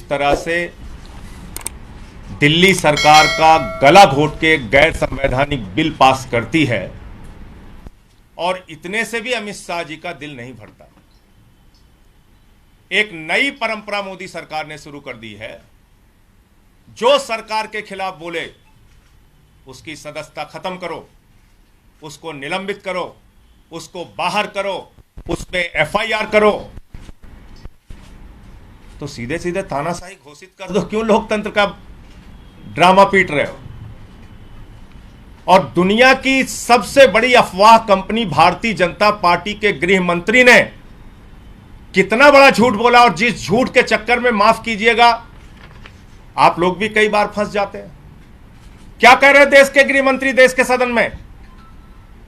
जिस तरह से दिल्ली सरकार का गला घोट के गैर संवैधानिक बिल पास करती है, और इतने से भी अमित शाह जी का दिल नहीं भरता। एक नई परंपरा मोदी सरकार ने शुरू कर दी है, जो सरकार के खिलाफ बोले उसकी सदस्यता खत्म करो, उसको निलंबित करो, उसको बाहर करो, उस पे एफआईआर करो। तो सीधे सीधे तानाशाही घोषित कर दो, क्यों लोकतंत्र का ड्रामा पीट रहे हो? और दुनिया की सबसे बड़ी अफवाह कंपनी भारतीय जनता पार्टी के गृह मंत्री ने कितना बड़ा झूठ बोला, और जिस झूठ के चक्कर में, माफ कीजिएगा, आप लोग भी कई बार फंस जाते हैं। क्या कह रहे देश के गृह मंत्री देश के सदन में?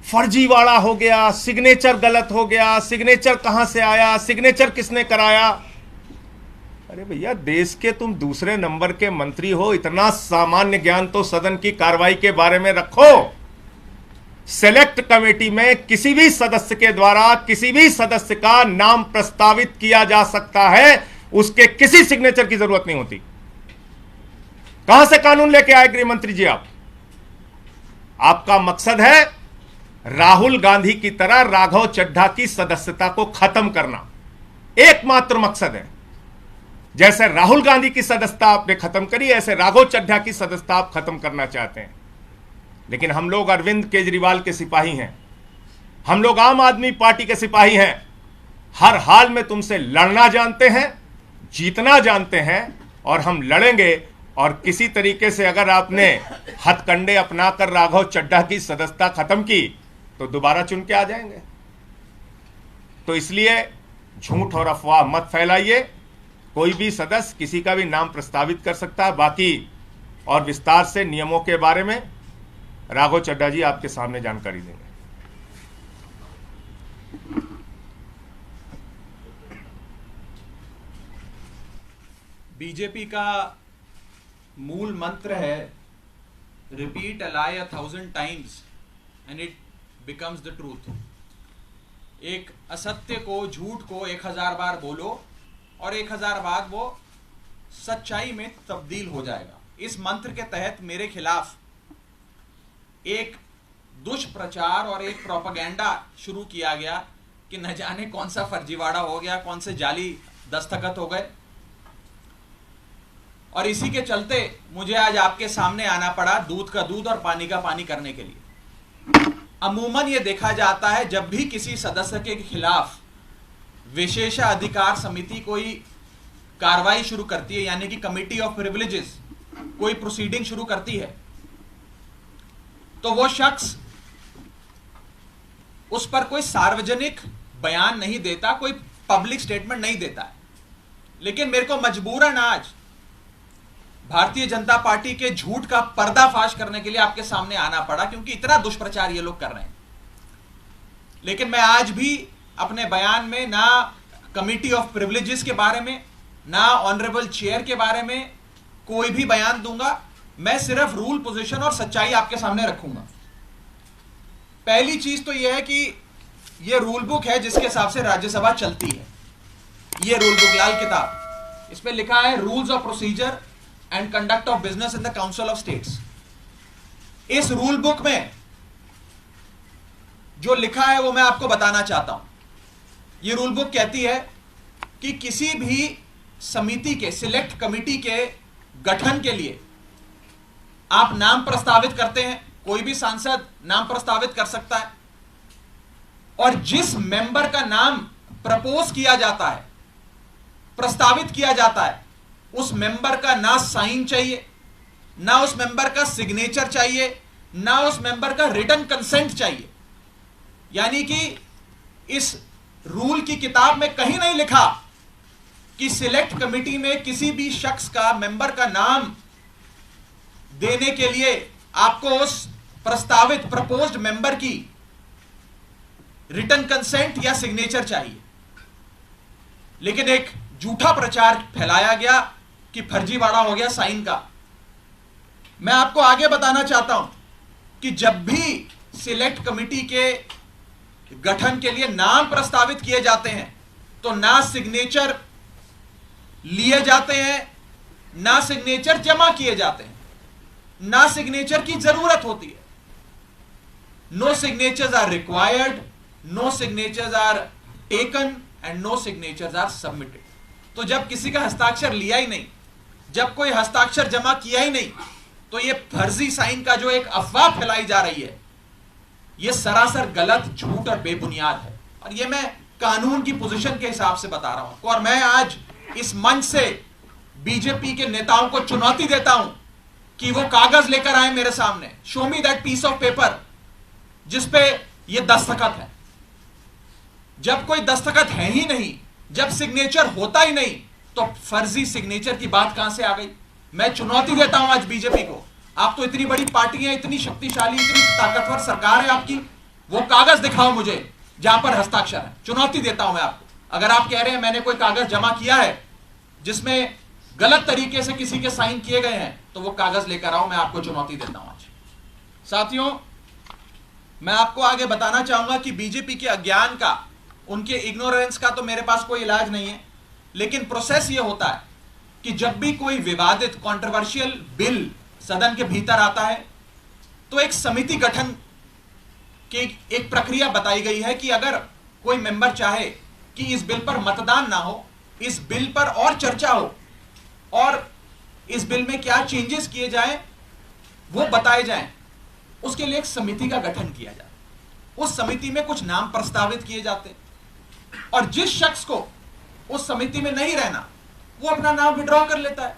फर्जीवाड़ा हो गया, सिग्नेचर गलत हो गया, सिग्नेचर कहां से आया, सिग्नेचर किसने कराया। अरे भैया, देश के तुम दूसरे नंबर के मंत्री हो, इतना सामान्य ज्ञान तो सदन की कार्रवाई के बारे में रखो। सेलेक्ट कमेटी में किसी भी सदस्य के द्वारा किसी भी सदस्य का नाम प्रस्तावित किया जा सकता है, उसके किसी सिग्नेचर की जरूरत नहीं होती। कहां से कानून लेके आए गृह मंत्री जी आप? आपका मकसद है राहुल गांधी की तरह राघव चड्ढा की सदस्यता को खत्म करना, एकमात्र मकसद है। जैसे राहुल गांधी की सदस्यता आपने खत्म करी, ऐसे राघव चड्ढा की सदस्यता आप खत्म करना चाहते हैं। लेकिन हम लोग अरविंद केजरीवाल के सिपाही हैं, हम लोग आम आदमी पार्टी के सिपाही हैं। हर हाल में तुमसे लड़ना जानते हैं, जीतना जानते हैं, और हम लड़ेंगे। और किसी तरीके से अगर आपने हथकंडे अपनाकर राघव चड्ढा की सदस्यता खत्म की तो दोबारा चुन के आ जाएंगे। तो इसलिए झूठ और अफवाह मत फैलाइए। कोई भी सदस्य किसी का भी नाम प्रस्तावित कर सकता है। बाकी और विस्तार से नियमों के बारे में राघव चड्ढा जी आपके सामने जानकारी देंगे। बीजेपी का मूल मंत्र है, repeat a lie 1000 times and it becomes the truth. एक असत्य को, झूठ को 1000 बार बोलो और 1000 बार वो सच्चाई में तब्दील हो जाएगा। इस मंत्र के तहत मेरे खिलाफ एक दुष्प्रचार और एक प्रोपेगेंडा शुरू किया गया कि न जाने कौन सा फर्जीवाड़ा हो गया, कौन से जाली दस्तखत हो गए, और इसी के चलते मुझे आज आपके सामने आना पड़ा दूध का दूध और पानी का पानी करने के लिए। अमूमन ये देखा जाता है, जब भी किसी सदस्य के खिलाफ विशेषाधिकार समिति कोई कार्रवाई शुरू करती है, यानी कि कमिटी ऑफ प्रिविलेजेस कोई प्रोसीडिंग शुरू करती है, तो वो शख्स उस पर कोई सार्वजनिक बयान नहीं देता, कोई पब्लिक स्टेटमेंट नहीं देता है। लेकिन मेरे को मजबूरन आज भारतीय जनता पार्टी के झूठ का पर्दाफाश करने के लिए आपके सामने आना पड़ा, क्योंकि इतना दुष्प्रचार ये लोग कर रहे हैं। लेकिन मैं आज भी अपने बयान में ना कमिटी ऑफ प्रिविलेजेस के बारे में, ना ऑनरेबल चेयर के बारे में कोई भी बयान दूंगा। मैं सिर्फ रूल, पोजीशन और सच्चाई आपके सामने रखूंगा। पहली चीज तो यह है कि यह रूल बुक है जिसके हिसाब से राज्यसभा चलती है। यह रूल बुक, लाल किताब, इस पे लिखा है rules of procedure and conduct of business in the council of states. इस रूल बुक में जो लिखा है वो मैं आपको बताना चाहता हूं। यह रूल बुक कहती है कि किसी भी समिति के, सिलेक्ट कमिटी के गठन के लिए आप नाम प्रस्तावित करते हैं, कोई भी सांसद नाम प्रस्तावित कर सकता है, और जिस मेंबर का नाम प्रपोज किया जाता है, प्रस्तावित किया जाता है, उस मेंबर का ना साइन चाहिए, ना उस मेंबर का सिग्नेचर चाहिए, ना उस मेंबर का रिटन कंसेंट चाहिए। यानी कि इस रूल की किताब में कहीं नहीं लिखा कि सिलेक्ट कमिटी में किसी भी शख्स का, मेंबर का नाम देने के लिए आपको उस प्रस्तावित, प्रपोज्ड मेंबर की रिटन कंसेंट या सिग्नेचर चाहिए। लेकिन एक झूठा प्रचार फैलाया गया कि फर्जीवाड़ा हो गया साइन का। मैं आपको आगे बताना चाहता हूं कि जब भी सिलेक्ट कमिटी के गठन के लिए नाम प्रस्तावित किए जाते हैं तो ना सिग्नेचर लिए जाते हैं, ना सिग्नेचर जमा किए जाते हैं, ना सिग्नेचर की जरूरत होती है। No signatures are required, no signatures are taken and no signatures are submitted. तो जब किसी का हस्ताक्षर लिया ही नहीं, जब कोई हस्ताक्षर जमा किया ही नहीं, तो यह फर्जी साइन का जो एक अफवाह फैलाई जा रही है, यह सरासर गलत, झूठ और बेबुनियाद है। और यह मैं कानून की पोजीशन के हिसाब से बता रहा हूं। और मैं आज इस मंच से बीजेपी के नेताओं को चुनौती देता हूं कि वो कागज लेकर आए मेरे सामने, show me that piece of paper जिसपे ये दस्तखत है। जब कोई दस्तखत है ही नहीं, जब सिग्नेचर होता ही नहीं, तो फर्जी सिग्नेचर की बात कहां से आ गई? मैं चुनौती देता हूं आज बीजेपी को। आप तो इतनी बड़ी पार्टी है, इतनी शक्तिशाली, इतनी ताकतवर सरकार है आपकी, वो कागज दिखाओ मुझे जहां पर हस्ताक्षर है। चुनौती देता हूं मैं आपको। अगर आप कह रहे हैं मैंने कोई कागज जमा किया है जिसमें गलत तरीके से किसी के साइन किए गए हैं, तो वो कागज लेकर आओ, मैं आपको चुनौती देता हूं आज। साथियों, मैं आपको आगे बताना चाहूंगा कि बीजेपी के अज्ञान का, उनके इग्नोरेंस का तो मेरे पास कोई इलाज नहीं है, लेकिन प्रोसेस ये होता है कि जब भी कोई विवादित कंट्रोवर्शियल बिल सदन के भीतर आता है, तो एक समिति गठन की एक प्रक्रिया बताई गई है कि अगर कोई मेंबर चाहे कि इस बिल पर मतदान ना हो, इस बिल पर और चर्चा हो और इस बिल में क्या चेंजेस किए जाएं वो बताए जाएं, उसके लिए एक समिति का गठन किया जाए। उस समिति में कुछ नाम प्रस्तावित किए जाते और जिस शख्स को उस समिति में नहीं रहना, वो अपना नाम विड्रॉ कर लेता है।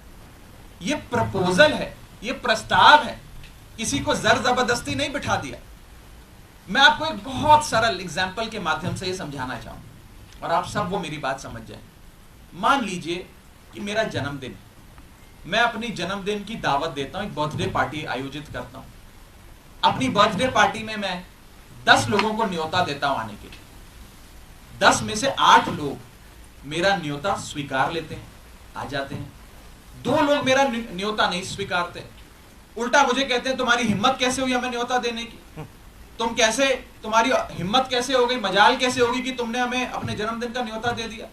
ये प्रपोजल है, ये प्रस्ताव है, किसी को जर जबरदस्ती नहीं बिठा दिया। मैं आपको एक बहुत सरल एग्जाम्पल के माध्यम से ये समझाना चाहूंगा और आप सब वो मेरी बात समझ जाएं। मान लीजिए कि मेरा जन्मदिन है, मैं अपनी जन्मदिन की दावत देता हूं, एक बर्थडे पार्टी आयोजित करता हूं। अपनी बर्थडे पार्टी में मैं 10 लोगों को न्योता देता हूं आने के लिए। 10 में से 8 लोग मेरा न्योता स्वीकार लेते हैं, आ जाते हैं। 2 लोग मेरा न्योता नहीं स्वीकारते, उल्टा मुझे कहते हैं तुम्हारी हिम्मत कैसे हुई हमें न्योता देने की, तुम्हारी हिम्मत कैसे हो गई, मजाल कैसे होगी कि तुमने हमें अपने जन्मदिन का न्योता दे दिया।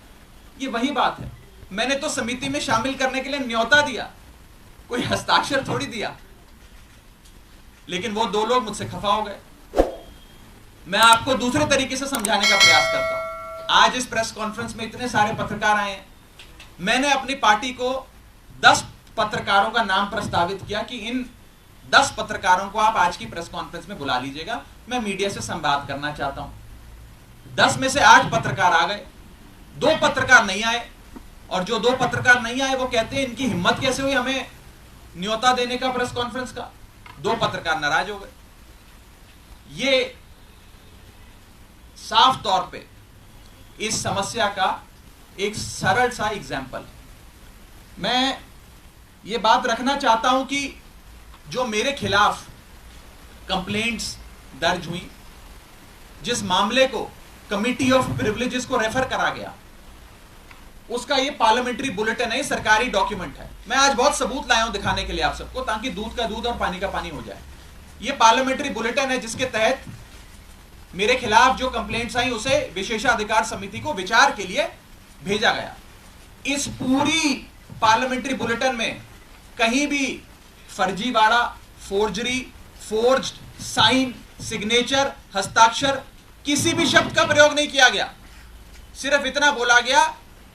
ये वही बात है, मैंने तो समिति में शामिल करने के लिए न्योता दिया, कोई हस्ताक्षर थोड़ी दिया। लेकिन वो 2 लोग मुझसे खफा हो गए। मैं आपको दूसरे तरीके से समझाने का प्रयास करता हूं। आज इस प्रेस कॉन्फ्रेंस में इतने सारे पत्रकार आए हैं, मैंने अपनी पार्टी को 10 पत्रकारों का नाम प्रस्तावित किया कि इन 10 पत्रकारों को आप आज की प्रेस कॉन्फ्रेंस में बुला लीजिएगा, मैं मीडिया से संवाद करना चाहता हूं। 10 में से 8 पत्रकार आ गए, 2 पत्रकार नहीं आए, और जो 2 पत्रकार नहीं आए वो कहते हैं इनकी हिम्मत कैसे हुई हमें न्योता देने का प्रेस कॉन्फ्रेंस का। 2 पत्रकार नाराज हो गए। ये साफ तौर पे इस समस्या का एक सरल सा एग्जाम्पल है। मैं ये बात रखना चाहता हूं कि जो मेरे खिलाफ कंप्लेंट्स दर्ज हुई, जिस मामले को कमिटी ऑफ प्रिविलेजेस को रेफर करा गया, उसका ये पार्लियामेंट्री बुलेटिन है, सरकारी डॉक्यूमेंट है। मैं आज बहुत सबूत लाया हूं दिखाने के लिए आप सबको, ताकि दूध का दूध और पानी का पानी हो जाए। ये पार्लियामेंट्री बुलेटिन है जिसके तहत मेरे खिलाफ जो कंप्लेंट्स आई उसे विशेषाधिकार समिति को विचार के लिए भेजा गया। इस पूरी पार्लियामेंट्री बुलेटिन में कहीं भी फर्जीवाड़ा, फोर्जरी, फोर्ज्ड साइन, सिग्नेचर, हस्ताक्षर, किसी भी शब्द का प्रयोग नहीं किया गया। सिर्फ इतना बोला गया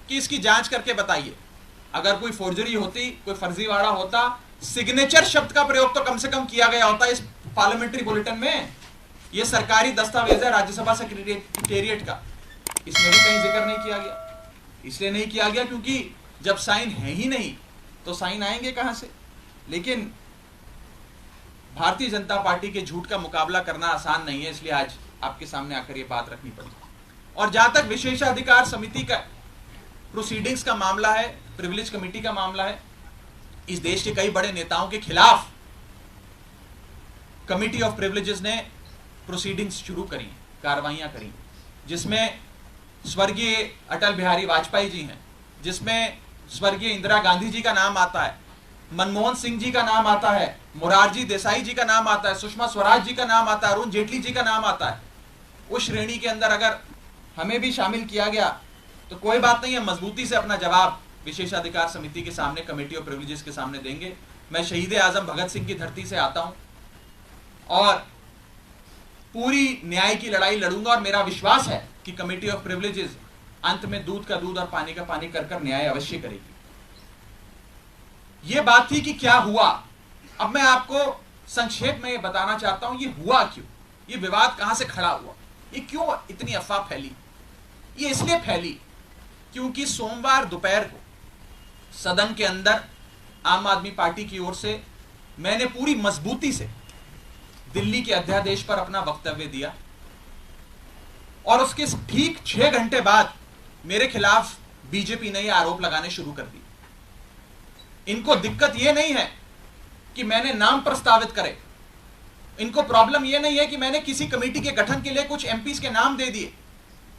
कि इसकी जांच करके बताइए। अगर कोई फोर्जरी होती, कोई फर्जीवाड़ा होता, सिग्नेचर शब्द का प्रयोग तो कम से कम किया गया होता इस पार्लियामेंट्री बुलेटिन में। यह सरकारी दस्तावेज है राज्यसभा सेक्रेटेरिएट का, इसमें भी कहीं जिक्र नहीं किया गया। इसलिए नहीं किया गया क्योंकि जब साइन है ही नहीं तो साइन आएंगे कहां से। लेकिन भारतीय जनता पार्टी के झूठ का मुकाबला करना आसान नहीं है, इसलिए आज आपके सामने आकर यह बात रखनी पड़ी। और जहां तक विशेषाधिकार समिति का प्रोसीडिंग्स का मामला है, प्रिविलेज कमेटी का मामला है, इस देश के कई बड़े नेताओं के खिलाफ कमिटी ऑफ प्रिविलेजेस ने प्रोसीडिंग्स शुरू करी, कार्रवाइयां करी, जिसमें स्वर्गीय अटल बिहारी वाजपेयी जी हैं, जिसमें स्वर्गीय इंदिरा गांधी जी का नाम आता है, मनमोहन सिंह जी का नाम आता है, मोरारजी देसाई जी का नाम आता है, सुषमा स्वराज जी का नाम आता है, अरुण जेटली जी का नाम आता है। उस श्रेणी के अंदर अगर हमें भी शामिल किया गया तो कोई बात नहीं है, मजबूती से अपना जवाब विशेषाधिकार समिति के सामने, कमेटी ऑफ प्रिविलेजेस के सामने देंगे। मैं शहीद आजम भगत सिंह की धरती से आता हूं और पूरी न्याय की लड़ाई लड़ूंगा, और मेरा विश्वास है कि कमेटी ऑफ प्रिविलेजेस अंत में दूध का दूध और पानी का पानी कर न्याय अवश्य करेगी। यह बात थी कि क्या हुआ। अब मैं आपको संक्षेप में यह बताना चाहता हूं, यह हुआ क्यों, यह विवाद कहां से खड़ा हुआ, ये क्यों इतनी अफवाह फैली। ये इसलिए फैली क्योंकि सोमवार दोपहर को सदन के अंदर आम आदमी पार्टी की ओर से मैंने पूरी मजबूती से दिल्ली के अध्यादेश पर अपना वक्तव्य दिया, और उसके ठीक 6 घंटे बाद मेरे खिलाफ बीजेपी ने यह आरोप लगाने शुरू कर दिए। इनको दिक्कत यह नहीं है कि मैंने नाम प्रस्तावित करे, इनको प्रॉब्लम यह नहीं है कि मैंने किसी कमेटी के गठन के लिए कुछ एमपीज के नाम दे दिए।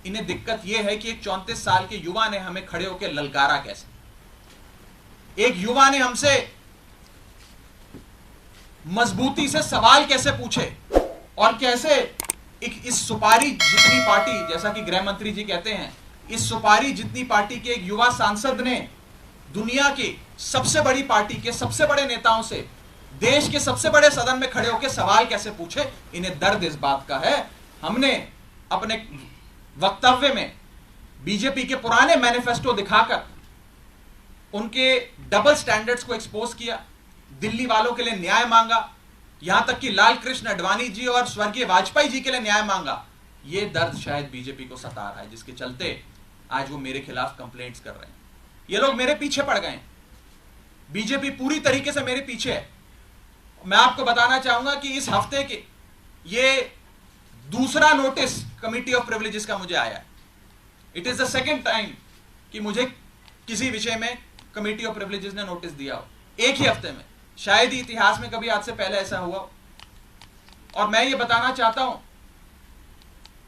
इन्हें दिक्कत यह है कि एक 34 साल के युवा ने हमें खड़े होकर ललकारा कैसे, एक युवा ने हमसे मजबूती से सवाल कैसे पूछे, और कैसे इस सुपारी जितनी पार्टी, जैसा कि गृह मंत्री जी कहते हैं, इस सुपारी जितनी पार्टी के एक युवा सांसद ने दुनिया की सबसे बड़ी पार्टी के सबसे बड़े नेताओं से देश के सबसे बड़े सदन में खड़े होकर सवाल कैसे पूछे। इन्हें दर्द इस बात का है। हमने अपने वक्तव्य में बीजेपी के पुराने मैनिफेस्टो दिखाकर उनके डबल स्टैंडर्ड्स को एक्सपोज किया, दिल्ली वालों के लिए न्याय मांगा, यहां तक कि लाल कृष्ण आडवाणी जी और स्वर्गीय वाजपेयी जी के लिए न्याय मांगा। यह दर्द शायद बीजेपी को सता रहा है, जिसके चलते आज वो मेरे खिलाफ कंप्लेंट्स कर रहे हैं। ये लोग मेरे पीछे पड़ गए, बीजेपी पूरी तरीके से मेरे पीछे है। मैं आपको बताना चाहूंगा कि इस हफ्ते के ये दूसरा नोटिस कमेटी ऑफ प्रिविलेजेस का मुझे आया है। It is the second time कि मुझे किसी विषय में कमेटी ऑफ प्रिविलेजेस ने नोटिस दिया हो एक ही हफ्ते में। शायद ही इतिहास में कभी आज से पहले ऐसा हुआ हो। और मैं ये बताना चाहता हूं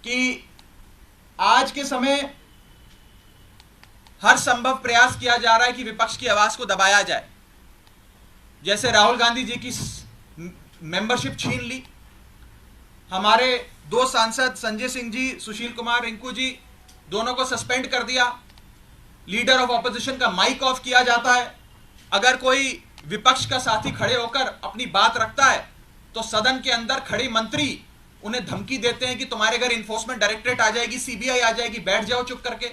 कि आज के समय हर संभव प्रयास किया जा रहा है कि विपक्ष की आवाज को दबाया जाए। जैसे राहुल गांधी जी की मेंबरशिप छीन ली, हमारे 2 सांसद संजय सिंह जी, सुशील कुमार रिंकू जी, दोनों को सस्पेंड कर दिया, लीडर ऑफ ऑपोजिशन का माइक ऑफ किया जाता है। अगर कोई विपक्ष का साथी खड़े होकर अपनी बात रखता है तो सदन के अंदर खड़े मंत्री उन्हें धमकी देते हैं कि तुम्हारे घर इन्फोर्समेंट डायरेक्टरेट आ जाएगी, सीबीआई आ जाएगी, बैठ जाओ चुप करके।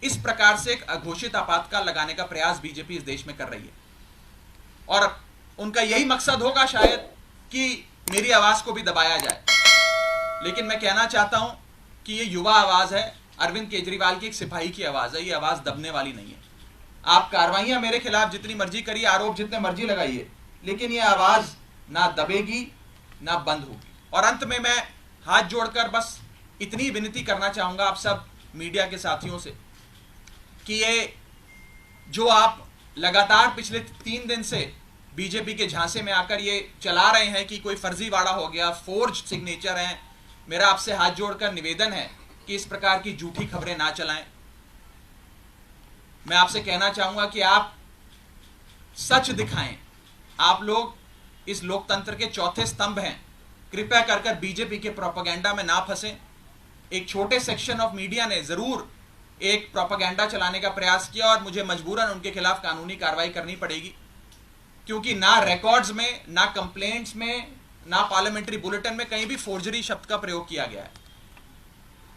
इस प्रकार से एक अघोषित आपातकाल लगाने का प्रयास बीजेपी इस देश में कर रही है, और उनका यही मकसद होगा शायद कि मेरी आवाज को भी दबाया जाए। लेकिन मैं कहना चाहता हूं कि ये युवा आवाज है, अरविंद केजरीवाल की एक सिपाही की आवाज है, ये आवाज दबने वाली नहीं है। आप कार्रवाइयां मेरे खिलाफ जितनी मर्जी करिए, आरोप जितने मर्जी लगाइए, लेकिन ये आवाज ना दबेगी ना बंद होगी। और अंत में मैं हाथ जोड़कर बस इतनी विनती करना चाहूंगा आप सब मीडिया के साथियों से कि ये जो आप लगातार पिछले 3 दिन से बीजेपी के झांसे में आकर ये चला रहे हैं कि कोई फर्जीवाड़ा हो गया, फोर्ज सिग्नेचर हैं, मेरा आपसे हाथ जोड़कर निवेदन है कि इस प्रकार की झूठी खबरें ना चलाएं। मैं आपसे कहना चाहूंगा कि आप सच दिखाएं। आप लोग इस लोकतंत्र के चौथे स्तंभ हैं, कृपया कर बीजेपी के प्रोपेगेंडा में ना फंसें। एक छोटे सेक्शन ऑफ मीडिया ने जरूर एक प्रोपेगेंडा चलाने का प्रयास किया, और मुझे मजबूरन उनके खिलाफ कानूनी कार्रवाई करनी पड़ेगी, क्योंकि ना रिकॉर्ड्स में, ना कंप्लेंट्स में, ना पार्लियामेंट्री बुलेटिन में कहीं भी फोर्जरी शब्द का प्रयोग किया गया है।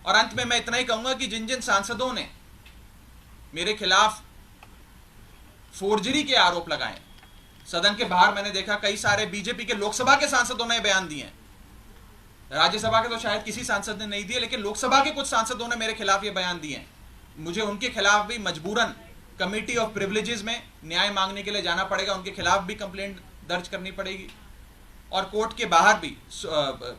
और अंत में मैं इतना ही कहूंगा कि जिन जिन सांसदों ने मेरे खिलाफ फोर्जरी के आरोप लगाए, सदन के बाहर मैंने देखा कई सारे बीजेपी के लोकसभा के सांसदों ने बयान दिए, राज्यसभा के तो शायद किसी सांसद ने नहीं दिए, लेकिन लोकसभा के कुछ सांसदों ने मेरे खिलाफ ये बयान दिए। मुझे उनके खिलाफ भी मजबूरन कमेटी ऑफ प्रिविलेजेस में न्याय मांगने के लिए जाना पड़ेगा, उनके खिलाफ भी कंप्लेंट दर्ज करनी पड़ेगी, और कोर्ट के बाहर भी,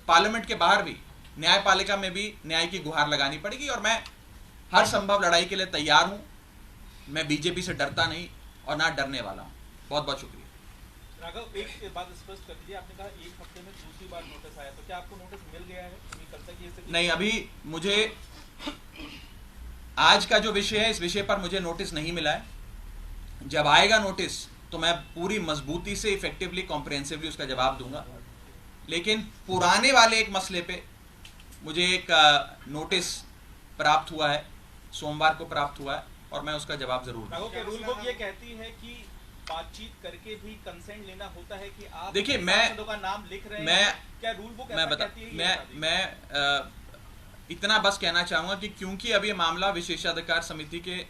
पार्लियामेंट के बाहर भी, न्यायपालिका में भी न्याय की गुहार लगानी पड़ेगी। और मैं हर संभव लड़ाई के लिए तैयार हूं। मैं बीजेपी से डरता नहीं और ना डरने वाला हूं। बहुत बहुत शुक्रिया। राघव, एक बात स्पष्ट कर दीजिए, आपने कहा 1 हफ्ते में दूसरी बार नोटिस आया, तो क्या आपको नोटिस मिल गया है? कल तक ये नहीं, अभी मुझे आज का जो विषय है इस विषय पर मुझे नोटिस नहीं मिला है। जब आएगा नोटिस तो मैं पूरी मजबूती से, इफेक्टिवली, कॉम्प्रिहेंसिवली उसका जवाब दूंगा। लेकिन पुराने वाले एक मसले पे मुझे एक नोटिस प्राप्त हुआ है, सोमवार को प्राप्त हुआ है, और मैं उसका जवाब जरूर दूंगा। राघव, क्या रूल बुक ये कहती है कि बातचीत करके भी कंसेंट लेना होता है कि आप देखिए, सांसदों का नाम लिख रहे हैं, क्या रूल बुक ऐसा कहती है? मैं इतना बस कहना चाहूंगा कि क्योंकि अब ये मामला विशेषाधिकार समिति के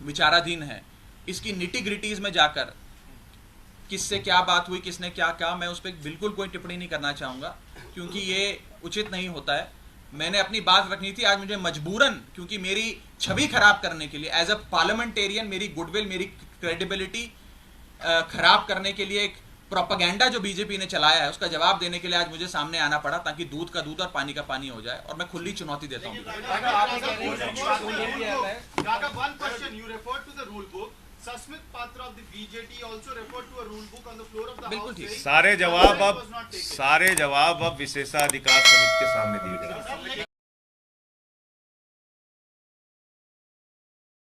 विचाराधीन है, इसकी निटी ग्रिटीज में जाकर किससे क्या बात हुई, किसने क्या कहा, मैं उस पर बिल्कुल कोई टिप्पणी नहीं करना चाहूंगा, क्योंकि ये उचित नहीं होता है। मैंने अपनी बात रखनी थी, आज मुझे मजबूरन, क्योंकि मेरी छवि खराब करने के लिए एज अ पार्लियामेंटेरियन, मेरी गुडविल, मेरी क्रेडिबिलिटी खराब करने के लिए एक प्रोपेगेंडा जो बीजेपी ने चलाया है, उसका जवाब देने के लिए आज मुझे सामने आना पड़ा, ताकि दूध का दूध और पानी का पानी हो जाए, और मैं खुली चुनौती देता हूँ। Susmit Patra of the BJT also referred to a rule book on the floor of the बिल्कुल House. ठीक। saying सारे that was not taken. जवाब अब विशेषाधिकार समिति के सामने दिए जाएंगे।